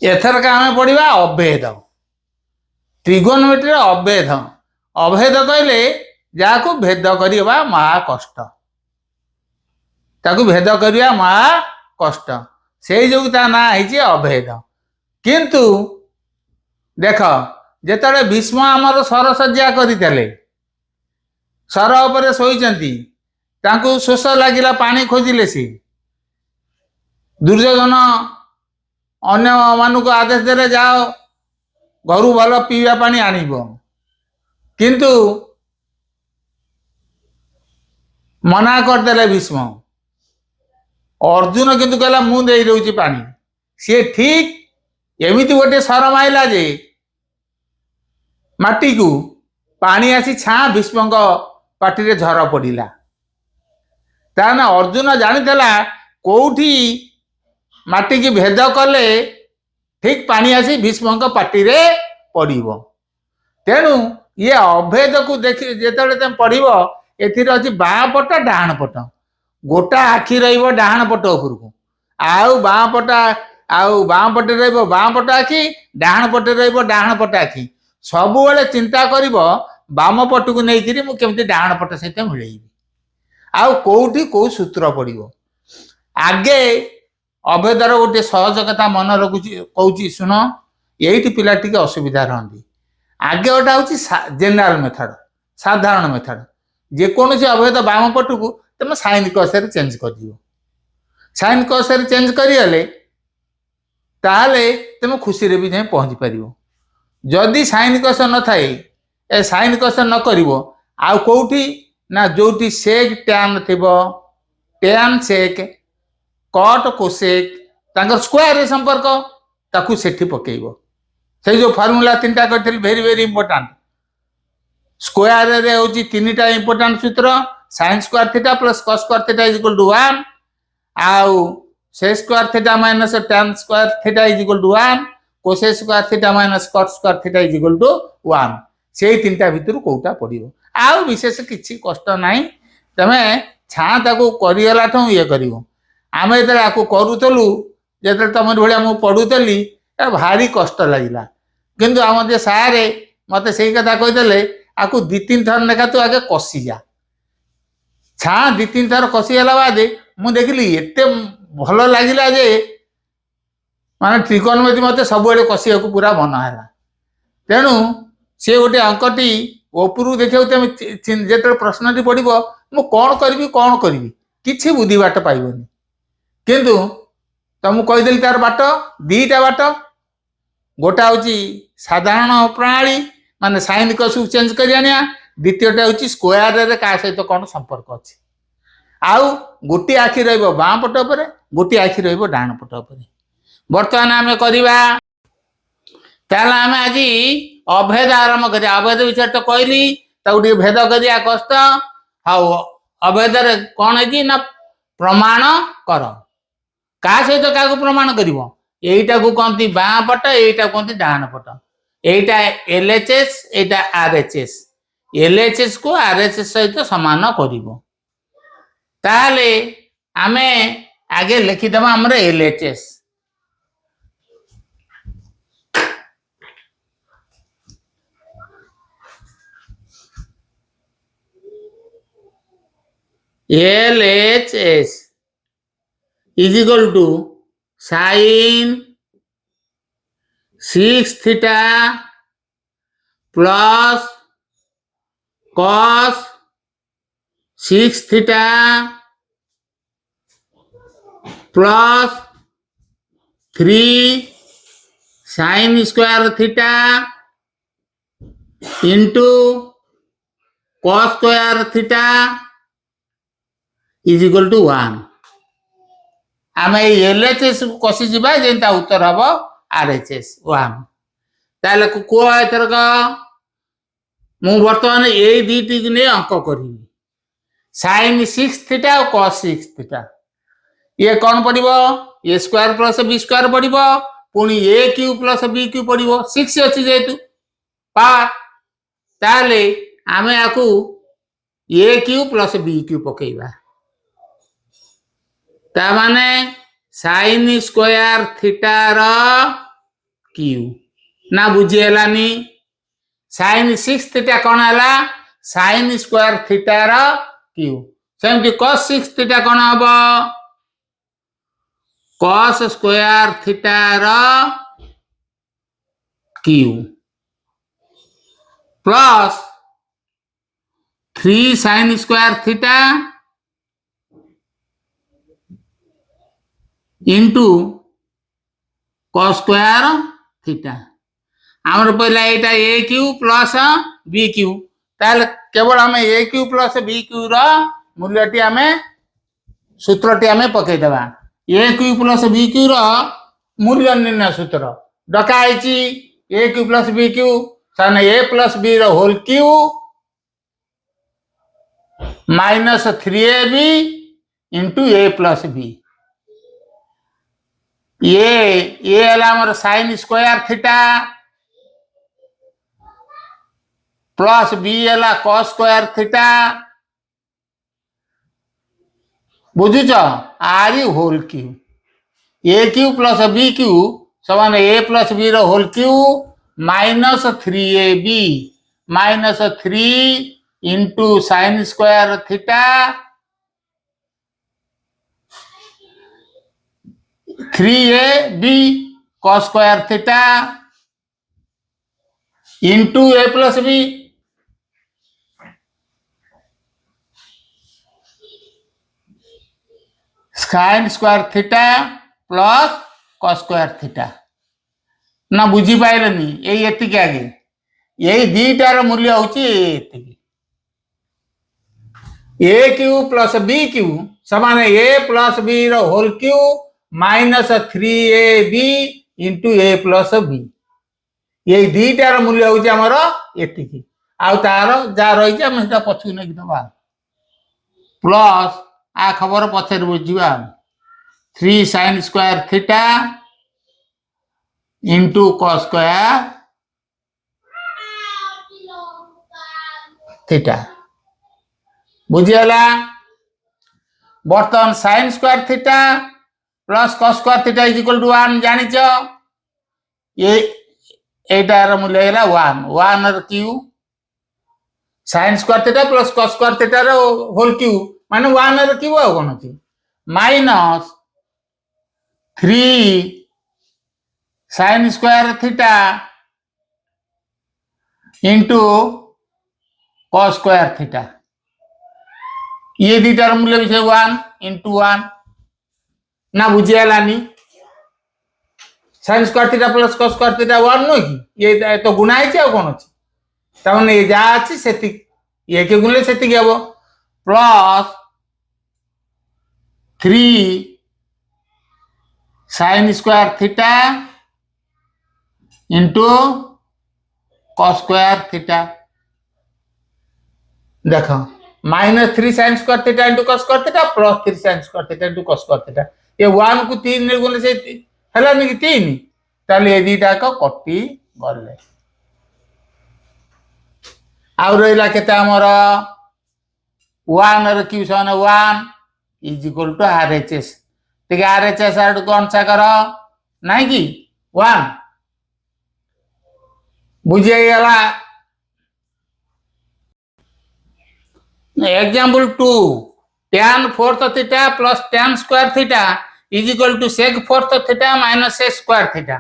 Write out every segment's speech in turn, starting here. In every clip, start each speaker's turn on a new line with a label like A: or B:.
A: एथरक आम पढ़ा अभेद त्रिगोनोमेट्री अभेद अभेद कहले जहाँ भेद करवा महा कष्ट ताकू भेद करवा महा कष्ट से जो ता ना है अभेद। किंतु देख जेतले भीष्म आमर सरसज्जा करते सर उपर शोचती शोष लगिला पानी खोजिले सी दुर्योधन अन्य मानक आदेश दे जाओ घर भल पीवा पानी आणिब किंतु मना करदे भीष्म। अर्जुन किंतु कहला मु दे दउची पानी सी ठीक एमिति गोटे सर माइला जे माटी को पानी आसी छा भीष्म पाटी रे झर पड़ा ताना अर्जुन जानीला कोठी माटी की भेद कले ठीक पानी आसी भीष्म पाटी रे पड़िबो। तेणु ये अभेद को देखि जेतले तुम पढ़िबो एथिर अछि बाँ पट डाहाण पट गोटा आखि रहिबो डाहाण पट उपर को आउ बाँ पट आउ बाँ पटे रहिबो बाँ पट आखि डाहाण पटे रहिबो डाहाण पट आखि सबु बेले चिंता करिबो बाम पट को नै किरि मु केमति डाहाण पट सहित मिलेइबी आउ कोठी को सूत्र पड़िबो। आगे अभेदर गोटे सहज कथा मन रखुची कहूँ शुण यही पिला टी असुविधा रही आगे गोटा हूँ जेनेल मेथड साधारण मेथड जेकोसी अभेद बाम पट को तुम साइन कस चेंज कर साइन कस चेंज करगले तुम खुशी भी जाए पहुँची पार जदि साइन कस न थाए ए साइन कस न कर कौटी ना जो सेक टैन थी टैन सेक कट कोसेक स्क्वायर संपर्क ताकू सेठी पकेब से जो फर्मूला तीन टा कही भेरी भेरी इंपोर्टाट स्क्वायर रे होची तीन टा इंपोर्टाट सूत्र sine square theta plus cos square theta is equal to 1 आउ sec square theta minus tan square theta is equal to 1 cosec square theta minus cot square theta is equal to 1 से तीन टा भितर कोटा पड़िबो आउ विशेष किछि कष्ट नाही तमे छा ताकू करिगला ठो ये करिवो आम जो आपको करूलु जो तुम भाया मुझे पढ़ुली भारी कष्ट लगे किंतु आम जे सारे मत से कथा कहीदे आपको दी तीन थर लेखा तू आगे कषि जा छा दी तीन थर कषिगला बाद मुझे देखिली एत भल लगे जे माने त्रिकोणमिति मत सब कषिया पूरा मन है तेणु सी गोटे अंकटी उपरू देखा तुम जो प्रश्न टी पड़ो मु कौन करी किसी बुद्धि बाट पाइबनी किंतु तुमको कहीदेली तार बाट दीटा बाट गोटा हूँ साधारण प्रणाली माने साइन कस चेंज कर द्वितीयटा हूँ स्क्वायर क्या सहित कौन संपर्क अच्छी आउ गोटे आखि बाँ पट पर गोटे आखि डाण पट पर बर्तमान आम करवा आम आज अभेद आरंभ कर अभेद विषय तो कहली भेद करिया कष्ट हाँ अभेद कौन है ना प्रमाण कर का सहित क्या प्रमाण कर यहीटा को कहती बाँ पट यहीटा कहती डाहाण पट यहीटा एलएचएस एटा आरएचएस एलएचएस को आरएचएस सहित समान कर आमे आगे लिखिदेव आमर LHS LHS is equal to sin 6 theta plus cos 6 theta plus 3 sin square theta into cos square theta is equal to 1 आम एलएचएस को कषि जा जेनता उत्तर हम आरएचएस 1 ताले को एथरक मु वर्तमान ए दीटी ने अंक करी साइन 6 थीटा और कॉस 6 थीटा ये कौन पड़ो a square plus b square पड़ो पुणी a cube plus b cube पड़ो 6 अच्छी जेहेतु पावर ताले आम या a cube plus b cube पकेबा तामाने साइन स्क्वायर थीटा रो क्यू ना बुझीगलानी sin 6 थीटा कौन है sin स्क्वायर थीटा रो क्यू सेमती cos 6 थीटा कौन हम cos स्क्वायर थीटा रो cube plus 3 sin square theta into cos square theta आमर पहला एटा a cube plus b cube ताल केवल आम a cube plus b cube रो मूल्यटी आम सूत्रटी आम पकईदबा a cube plus b cube रो मूल्य निर्णय सूत्र डकाई a cube plus b cube सान ए प्लस बी रो whole cube minus 3ab into a plus b ये हमारे sine square theta plus b है cos square theta बुझुच are whole cube a cube plus b cube समान a plus b रो whole cube minus 3ab minus 3 into sine square theta 3ab cos square theta into a plus b sine square theta plus cos square theta ना बुझी पाइलनी ये आगे यही दीटार मूल्य होची a cube plus b cube समान ए प्लस बी रो whole cube minus 3ab into a plus b ये दीटार मूल्य होची हमर एतिकी आउ तार जा रही आम सेटा पछू नहीं दबा प्लस आ खबर पछर बुझा 3 sin square theta into cos square theta बुझीगला बर्तमान sin square theta plus cos square theta is equal to 1 जानिच ये एटार मूल्य है 1 1 cube sin square theta plus cos square theta रो होल क्यू माने 1 क्यू आ कोन अछि minus 3 sin square theta into cos square theta ये दीटार मूल्य भी 1 इंटू 1 ना बुझीगलानी sin square theta plus cos square theta 1 no कि ये तो गुणा है आ कोन अछि तमने ये जा अछि सेति ये के गुणले सेति के हबो plus 3 sin square theta into cos square theta देखो minus 3 sin square theta into cos square theta plus 3 sin square theta into cos square theta ये 1 को 3 ने गुणे से हला नहीं 3 ताले ये दीटा को कटि गले आउ रहिला केते हमर 1 र क्यू सन 1 इज इक्वल टू आरएचएस ठीक आरएचएस आर कौन सा करो नहीं कि 1 बुझीगला example 2 tan fourth theta plus tan square theta is equal to sec fourth theta minus sec square theta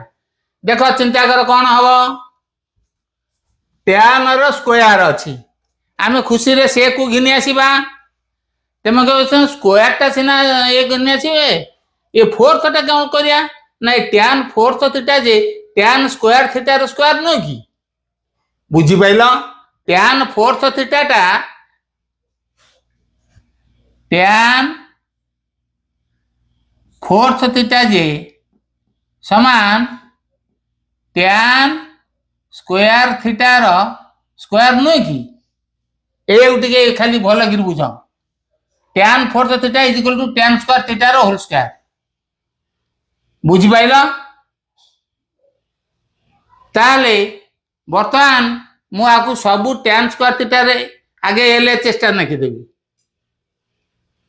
A: देखो चिंता कर कौन हम tan रो स्क्वायर अछि आमे खुशी रे से को घिनी आसीबा तेम कह स्क्वायर टा सिना ए घिनी आसीबे ये फोर्थ टा कौन करिया ना tan फोर्थ थीटा जे tan स्क्वायर थीटा रो स्क्वायर न कि बुझी पाइलो tan फोर्थ थीटा टा tan फोर्थ थीटा जे समान tan स्क्वायर थीटा रो स्क्वायर न कि ए उठे खाली भल कि बुझ tan fourth theta is equal to tan square theta रो होल स्क्वायर बुझी पाइलो ताले बर्तमान मु आकु सबु tan स्क्वायर थीटा रे आगे एलएचएस टा लिखि देबी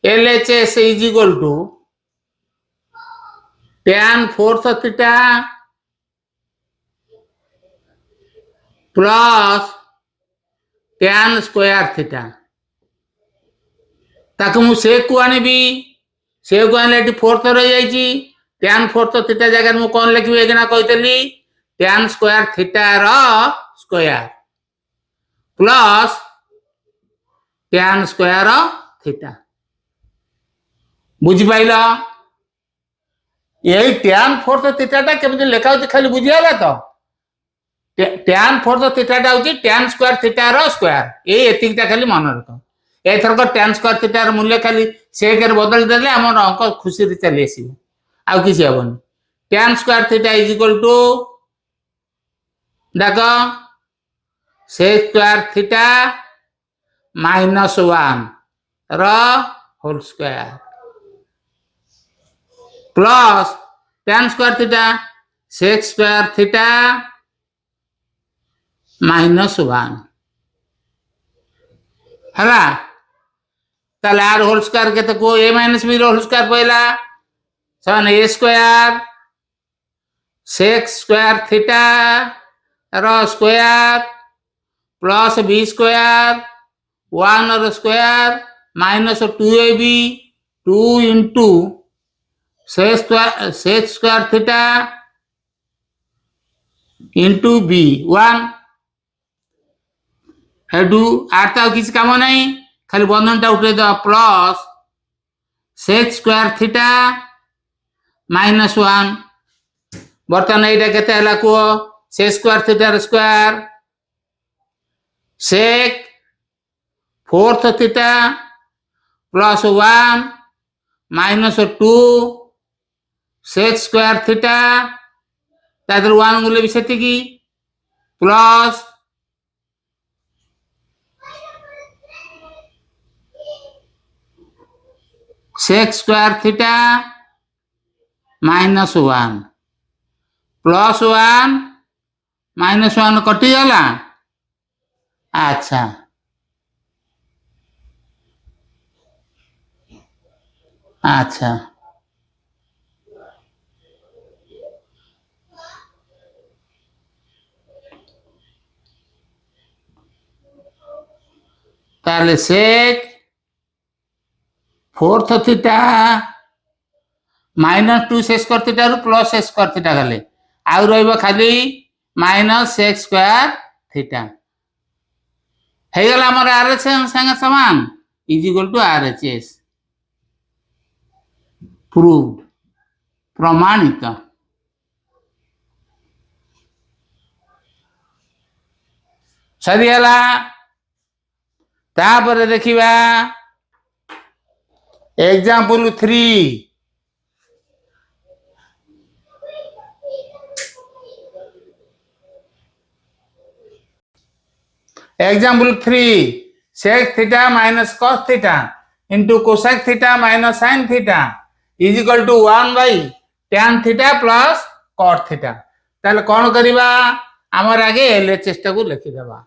A: LHS is equal to tan fourth theta plus tan square theta ताकि मु सेक को आनिबी सेक को आनले एटी फोर्थ रह जाईची tan फोर्थ थीटा जगह मु कोन लिखबी एगना कहितली tan स्क्वायर थीटा रो square plus tan square theta बुझी पाइलो यही tan फोर्थ थीटाटा केमति लेखा होती खाली बुझी होला तो tan फोर्थ थीटाटा होची tan स्क्वायर थीटा रो स्क्वायर ए एतिकटा खाली मन रख एथर को tan स्क्वायर थीटा रो मूल्य खाली सेक रे बदल देले हमर अंक खुशी रे चली आसीबो आ किसी हबनी tan square theta is equal to देखो सेक स्क्वायर थीटा -1 रो whole square plus tan square theta sec square theta -1 हला ताले आर होल स्क्वायर केते को a - b रो होल स्क्वायर पइला समान a square sec square theta रो स्क्वायर प्लस b स्क्वायर 1 रो square minus 2ab 2 into sec square theta into b 1 हेडू आरता किसी काम नहीं खाली बंधनटा उठे दो प्लस सेक स्क्वायर थीटा -1 बर्तमान एटा केते हला को sec square theta square sec fourth theta plus 1 -2 sec square theta तादर 1 मूल्य भी सेति की plus sec square theta -1 plus 1 -1 कटि गला अच्छा अच्छा ताले sec fourth theta -2 sec square theta रु प्लस सेक स्क्वायर थीटा गले आउ रहइबो खाली माइनस सेक स्क्वायर थीटा हे गला हमर आरएच संगे समान is equal to RHS proved प्रमाणित सरी गला तापर देखिबा example 3 example 3 sec theta minus cos theta into cosec theta minus sin theta is equal to 1 by tan theta plus cot theta ताले कोन करिबा हमर आगे एलएचएस टा को लिखि देबा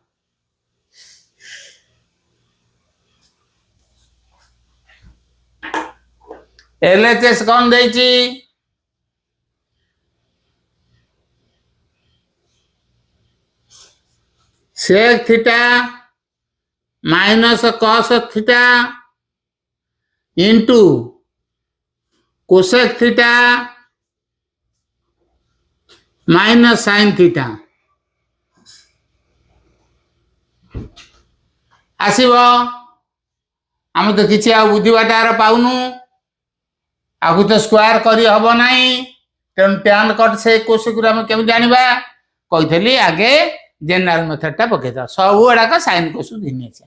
A: एलएचएस कौन देची sec theta minus cos theta into cosec theta minus sin theta आसीबो हम तो किछि आ बुद्धिबाटार पाउनु आगु तो स्क्वायर करी हबो नाही तेन tan कट से कोसेक हम केम जानिबा कहिथली आगे जनरल मेथड टा पकेता सब एडा का sin कोस दिने छै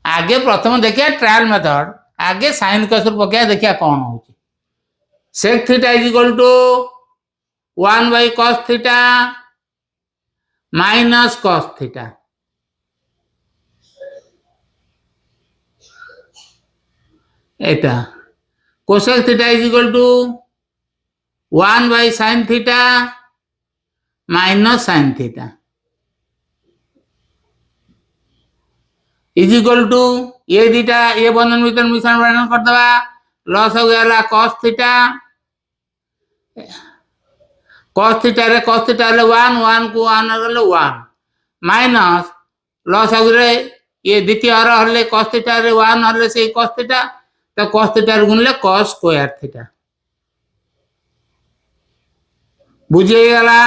A: आगे प्रथम देखिया ट्रायल मेथड आगे sin कोस पकेया देखिया कोन होची sec theta is equal to 1 by cos theta minus cos theta एटा cosec theta is equal to 1 by sin theta minus sin theta is equal to ये दीटा ये बंधन भीतर मिश्रण वर्णन कर दबा लॉस हो गया cos थीटा cos theta रे cos theta ले 1 1 को 1 गले 1 माइनस लसागु रे ये द्वितीय हर हले cos theta रे 1 हले से cos theta तो cos theta रे गुणले cos स्क्वायर थीटा बुझे गला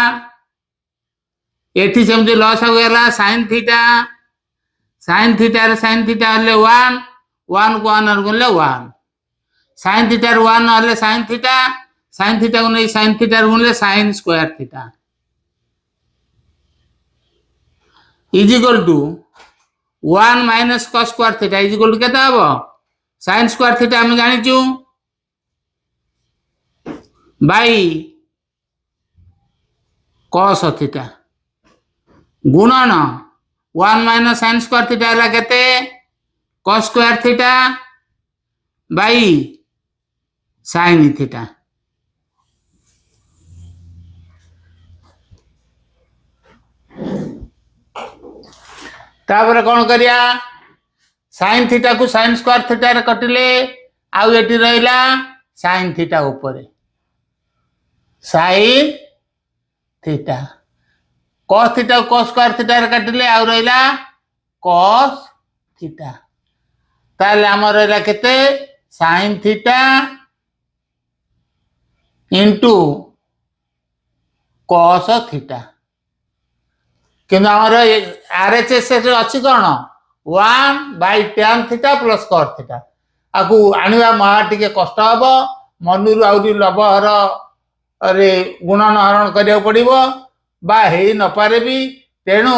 A: एठी सेमती लसागु गला sin theta रे sin theta हले 1 1 को 1 गुणले 1 sin theta रे 1 हले sin theta को नहीं sin theta रे गुणले sin square theta is equal to 1 minus cos square theta is equal to केता हबो sin स्क्वायर थीटा हम जानि छु बाई cos थीटा गुणन 1 माइनस sin स्क्वायर थीटा हला केते cos square theta by sin theta तापर कौन करिया sin थीटा को sin स्क्वायर थीटा रे कटिले आउ एटी रहिला sin थीटा ऊपर sin थीटा cos थीटा को cos स्क्वायर थीटा रे कटिले आउ रहिला cos थीटा ताले हमर रहिला केते sin theta into cos theta किंतु हमर आरएचएस रे अछि कोन 1 by tan theta plus cos theta आकु आनिबा महा टिके कष्ट हबो मनुरु आउरी लबहर अरे गुणन हरण करिया पड़िबो बा हेई न पारे भी तेनु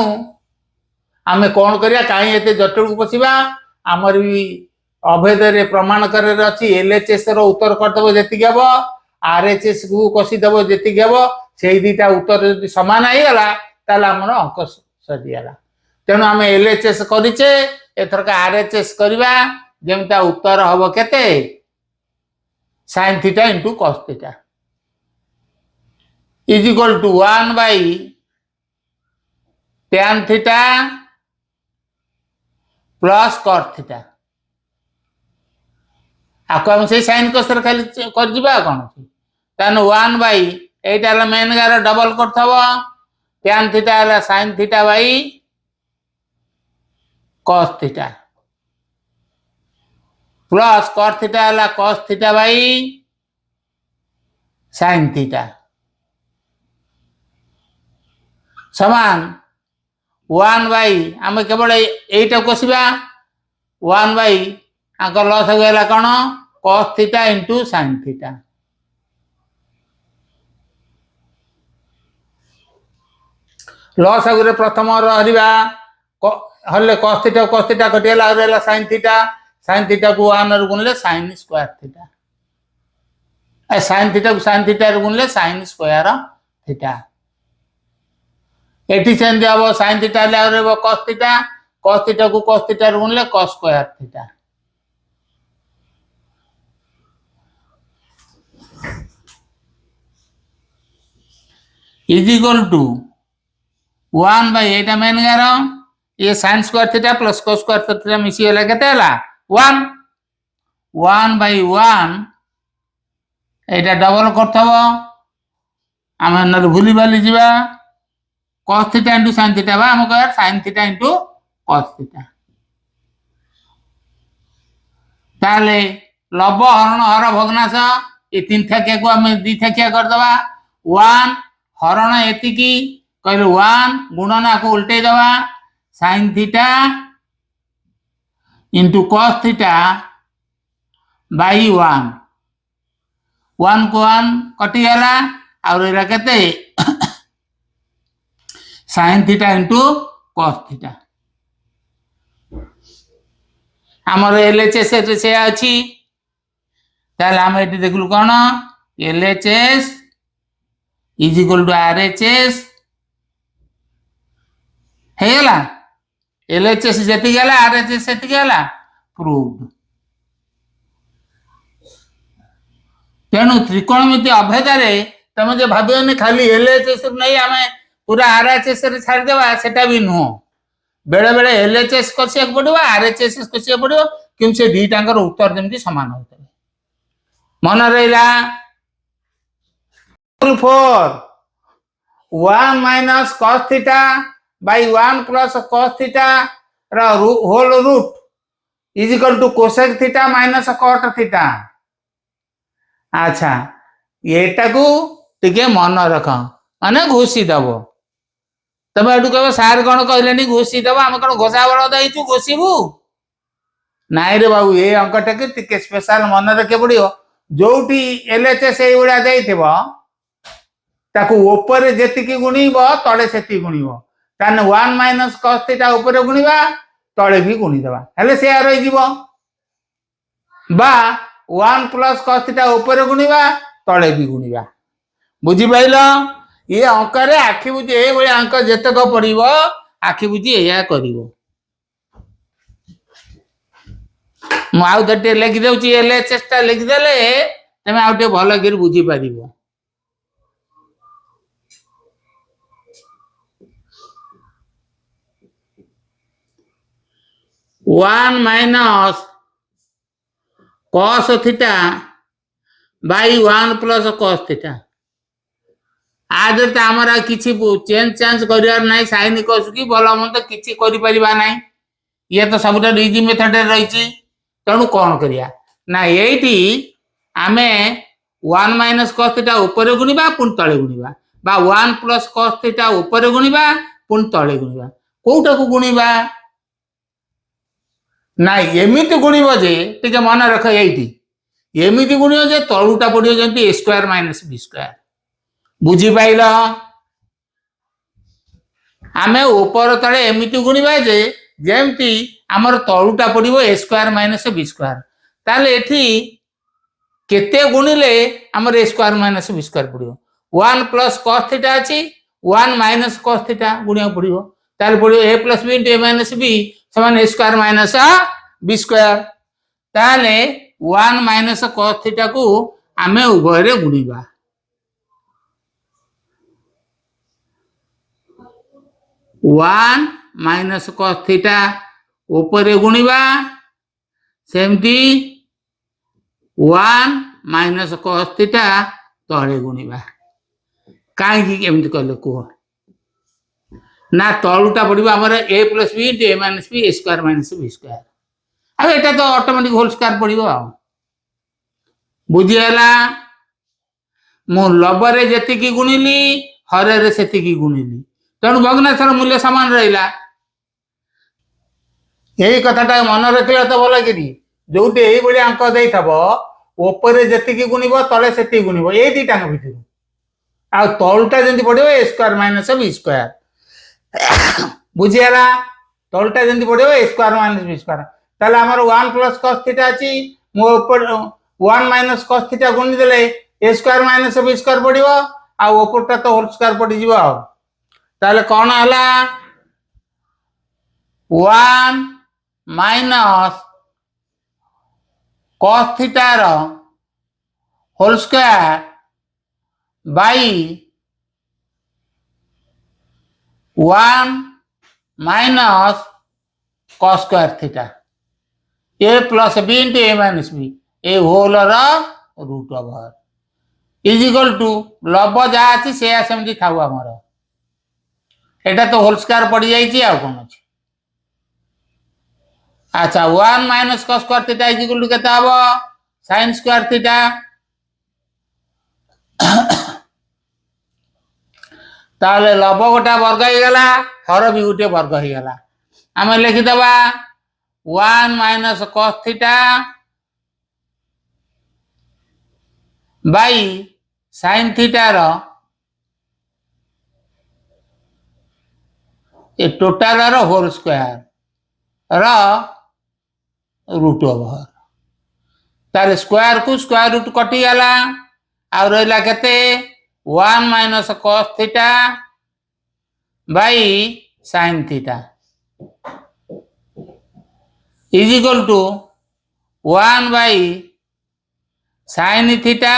A: आमे कोन करिया काई एते जटिल को पसिबा हमर भी अभेद रे प्रमाण करे अछि एलएचएस रो उत्तर कर दबो जेति गबो आरएचएस को कसी दबो जेति गबो सेई दीटा उत्तर जदि समान आइ गला ताला हमर अंक सदियाला तेनु आमे एलएचएस करिचे एथर का आरएचएस करिबा जेमता उत्तर हबो केते sin theta into cos theta is equal to 1 by tan theta plus cos theta आको हम से sin cos रे खाली कर जिबा कोन तन 1 बाय एटा ला मेन गार डबल करथबो tan थीटा हला sin theta by cos theta plus cos theta हला cos theta bye sin theta समान 1 बाय हम केवल एटा कोसिबा 1 बाय आक लॉस हो गेला कोन cos theta into sin theta लॉस अगरे प्रथम रहरिबा हले cos थीटा कटिला रहला sin थीटा को 1 रे गुणले sin स्क्वायर थीटा ए sin थीटा को sin थीटा रे गुणले sin स्क्वायर थीटा एटी सेन दियाबो sin थीटा ले रहबो cos थीटा को cos थीटा रे गुणले cos square theta is equal to 1 by एटा मेन गारो ये sin square theta plus cos square theta मिसी हला केते हला 1 बाय 1 एटा डबल करथबो हम न भूली बाली जिबा cos theta into sin theta बा हम कहर sin theta into cos theta ताले लब हरण हर भग्नांश ये तीन थाकिया को हम दी थाकिया कर दबा 1 हरण एतिकी कहले 1 गुणना को उल्टे दबा sin theta into cos theta by 1 को 1 कटि गला और एरा केते sin theta into cos theta हमर एलएचएस से अछि ताले हम एटी देखलु कोन LHS is equal to RHS हेला एलएचएस जेति गेला आरएचएस सेति गेला प्रूव्ड तेणु त्रिकोणमिति अभेद रे तमे जे भाबियोनी खाली एलएचएस नहीं हमें पूरा आरएचएस रे छाड़ देबा सेटा भी नो बेले बेले एलएचएस कसिया पड़िबो आरएचएस कसिया पड़िबो किम से दी टांगर उत्तर जेमति समान होतबे मन रहिला 4 1 minus cos theta by 1 plus cos theta whole root is equal to cosec theta minus cot theta. अच्छा एटा को टिके मन रख माने घोषी दब तब एटू कह सार कौन कहले घोषी दब आम कौन घोषा बलद हो घोषीबू नाई रे बाबू ये अंकटा के टिके स्पेशल मन रखे पड़ो जो एलएचएस ताकू ऊपर जेतिकी गुणीब तले से गुणीब ताने 1 माइनस cos थीटा ऊपर गुणीबा तले भी गुणीदेबा हेले से रही बा 1 प्लस cos थीटा ऊपर गुणीबा तले भी गुणीबा बुझी पाइल ये अंक रे आखि बुझी ए भली अंक जेतक पड़िबो आखि बुझी एया करिवो मु आउ दटे लिखि देउची एलएचएस टा लिखि देले तमे आउ ते भलो गिर बुझी पारिबो। 1 minus cos theta by 1 plus cos theta आदर त हमरा किछि चेंज करियार नाही साइन cos की भलो मन त किछि करि परिबा नाही ये तो सबटा इजी मेथड रे रहिछि तणु कोन करिया ना एठी आमे 1 माइनस cos थीटा ऊपर गुणीबा पुन तळे गुणीबा बा 1 प्लस cos थीटा ऊपर गुणीबा पुन तळे गुणीबा कोउटा को गुणीबा ना एमिति गुणीब जे टिके मन रख एठी एमिति गुणियो जे तळुटा पडियो जेंति a square minus b square बुझी पाइल आमे ऊपर तळे एमिति गुणीबा जे जेमति हमर तळुटा पडियो a square minus b square ताले एठी केते गुणिले हमर a square minus b square पडियो 1 प्लस cos थीटा अछि 1 माइनस cos थीटा गुणिया पडियो ताले पडियो a plus b into a minus b समान a square minus b square ताले 1 माइनस cos थीटा को आमे उभय रे गुणीबा 1 माइनस cos थीटा ऊपर गुणीबा सेमती 1 माइनस cos थीटा तळे गुणीबा काहे की एमति कहले को ना तळुटा पडिबा हमर a plus b into a minus b a square minus b square अब एटा तो ऑटोमेटिक होल स्क्वायर पडिबो आ बुझी हला मु लबरे जति की गुणिली हरे रे सेति की गुणिली तणु भग्नांशर मूल्य समान रहिला यही कथाटा मन रखिला तो भल कि जोटे यही बड़ी अंक देथबो ऊपर जति की गुणिब तले सेति गुणिब ए दीटा भितर आ तलटा जेंति पडियो a square minus b square बुझी हला तलटा जेंति पडियो a square minus b square ताले हमर 1 प्लस cos थीटा अछि मो ऊपर 1 माइनस cos थीटा गुणी देले a square minus b square पडियो आ ऊपरटा तो होल स्क्वायर पडि जिवो आ ताले कोन हला 1 माइनस cos थीटा रो whole square by 1 minus cos square theta a plus b into a minus b ए होल रो root over is equal to लब जा अछि से सेमति थाउ हमर एटा तो होल स्क्वायर पड़ जाई छी आ कोन अछि अच्छा 1 minus cos square theta is equal to केता हबो sin स्क्वायर थीटा ताले लब गोटा वर्ग हो गला हर भी गोटे वर्ग हो गला आमे लिखि दबा 1 minus cos theta by sin theta रो ए टोटल रो होल स्क्वायर रो रूट ओवर ताले स्क्वायर को स्क्वायर रूट कटि गला आ रहला केते 1 minus cos theta by sin theta is equal to 1 by sin theta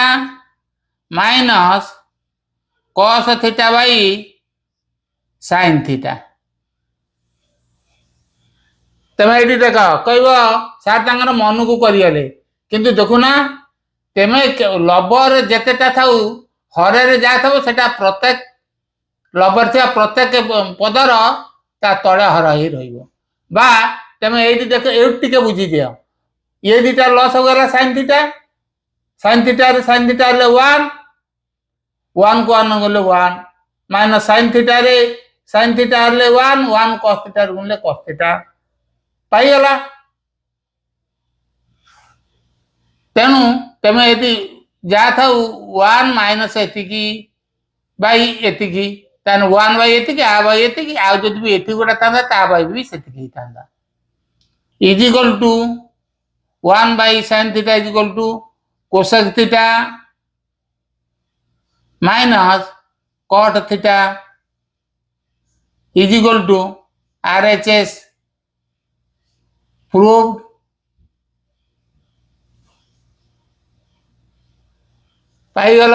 A: minus cos theta by sin theta तमे एटी देख कहबो सार तांगर मन को करियले किंतु देखु ना तेमे लबर जेतेटा थाउ हरे रे जा थाउ सेटा प्रत्येक ଲବର ଥିବା ପ୍ରତ୍ୟେକ ପଦର ତା ତଳେ ହର ହେଇ ରହିବ ବା ତମେ ଏଇଠି ଦେଖ ଏଇଠି ଟିକେ ବୁଝିଦିଅ ଇଏ ଦୁଇଟା ଲସ୍ ହେଇଗଲା ସାଇନ୍ ଥିଟା ସାଇନ୍ ଥିଟା ହେଲେ 1 1 କୁ 1 ଗଲେ 1 ମାଇନସ୍ ସାଇନ୍ ଥିଟା ହେଲେ 1 cos ଥିଟା ଗୁଣିଲେ cos ଥିଟା ପାଇଗଲା ତେଣୁ ତମେ ଏଠି ଯାହା ଥାଉ 1 ମାଇନସ୍ ଏତିକି ବାଇ ଏତିକି ତାହେଲେ 1 ବାଇ ଏତିକି ଆ ବାଇ ଏତିକି ଆଉ ଯଦି ବି ଏତିକି ଗୋଟେ ଥାନ୍ତା ତା ବାଇ ବି ସେତିକି ହେଇଥାନ୍ତା is equal to 1 by sine theta is equal to cosec theta minus cot theta is equal to RHS proved पाइगल।